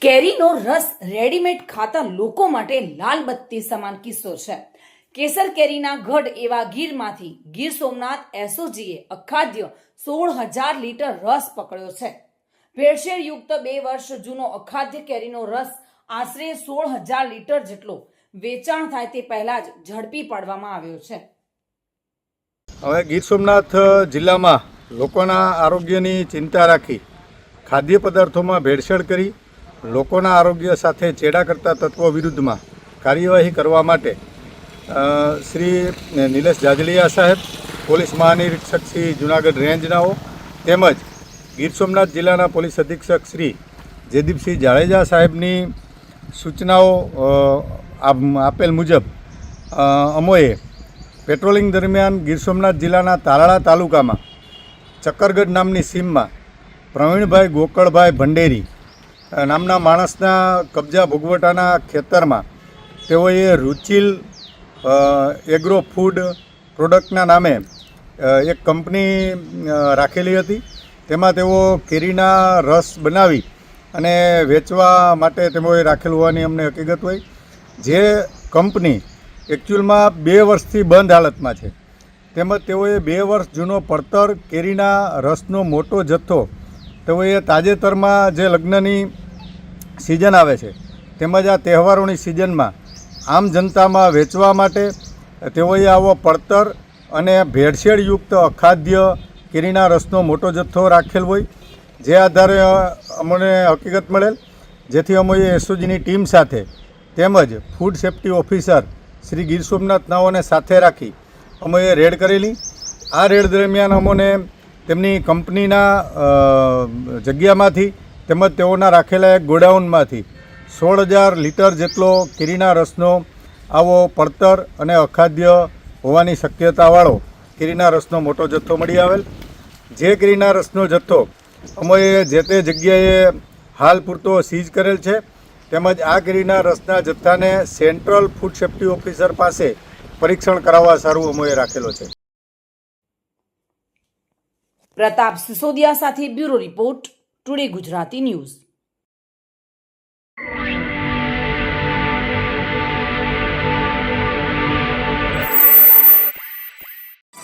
કેરીનો રસ રેડીમેડ ખાતા લોકો માટે લાલ બત્તી સમાન કિસ્સો છે। કેસર કેરીના ગઢ એવા ગીરમાંથી ગીર સોમનાથ એસઓજીએ અખાદ્ય 16,000 લીટર રસ પકડ્યો છે। ભેળસેળ યુક્ત 2 વર્ષ જૂનો અખાદ્ય કેરીનો રસ આશરે 16,000 લીટર જેટલો વેચાણ થાય તે પહેલા જ ઝડપી પાડવામાં આવ્યો છે। હવે ગીર સોમનાથ જિલ્લામાં લોકોના આરોગ્યની ચિંતા રાખી ખાદ્ય પદાર્થોમાં ભેળસેળ કરી લોકોના આરોગ્ય સાથે ચેડા કરતા તત્વો વિરુદ્ધમાં કાર્યવાહી કરવા માટે શ્રી નિલેશ જાજલિયા સાહેબ, પોલીસ મહાનિરીક્ષક શ્રી જૂનાગઢ રેન્જનાઓ તેમજ ગીર સોમનાથ જિલ્લાના પોલીસ અધિક્ષક શ્રી જયદીપસિંહ જાડેજા સાહેબની સૂચનાઓ આપેલ મુજબ અમોએ પેટ્રોલિંગ દરમિયાન ગીર સોમનાથ જિલ્લાના તાલાળા તાલુકામાં ચક્કરગઢ નામની સીમમાં પ્રવીણભાઈ ગોકળભાઈ ભંડેરી નામના માણસના કબજા ભોગવટાના ખેતરમાં તેઓએ રૂચિલ એગ્રો ફૂડ પ્રોડક્ટના નામે એક કંપની રાખેલી હતી। તેમાં તેઓ કેરીના રસ બનાવી અને વેચવા માટે તેઓએ રાખેલ હોવાની અમને હકીકત હોય। જે કંપની એકચ્યુઅલમાં 2 વર્ષથી બંધ હાલતમાં છે, તેમજ તેઓએ 2 વર્ષ જૂનો પડતર કેરીના રસનો મોટો જથ્થો તેઓએ તાજેતરમાં જે લગ્નની સિઝન આવે છે તેમજ આ તહેવારોની સિઝનમાં આમ જનતામાં વેચવા માટે તેઓએ આવો પડતર અને ભેળસેળયુક્ત અખાદ્ય કેરીના રસનો મોટો જથ્થો રાખેલ હોય। જે આધારે અમને હકીકત મળેલ, જેથી અમે એસઓજીની ટીમ સાથે તેમજ food safety officer Shri Gir Somnath નાઓને સાથે રાખી અમે રેડ કરેલી। આ રેડ દરમિયાન અમોને તેમની કંપનીના જગ્યામાંથી તેમજ તેઓના રાખેલા એક ગોડાઉનમાંથી 16,000 લીટર જેટલો કેરીના રસનો આવો પડતર અને અખાદ્ય હોવાની શક્યતાવાળો કેરીના રસનો મોટો જથ્થો મળી આવેલ। જે કેરીના રસનો જથ્થો અમોએ જે તે જગ્યાએ હાલ પૂરતો સીઝ કરેલ છે, તેમજ આ કેરીના રસના જથ્થાને સેન્ટ્રલ ફૂડ સેફ્ટી ઓફિસર પાસે પરીક્ષણ કરાવવા સારું અમોએ રાખેલો છે। પ્રતાપ સિસોદિયા સાથે bureau report, today Gujarati news.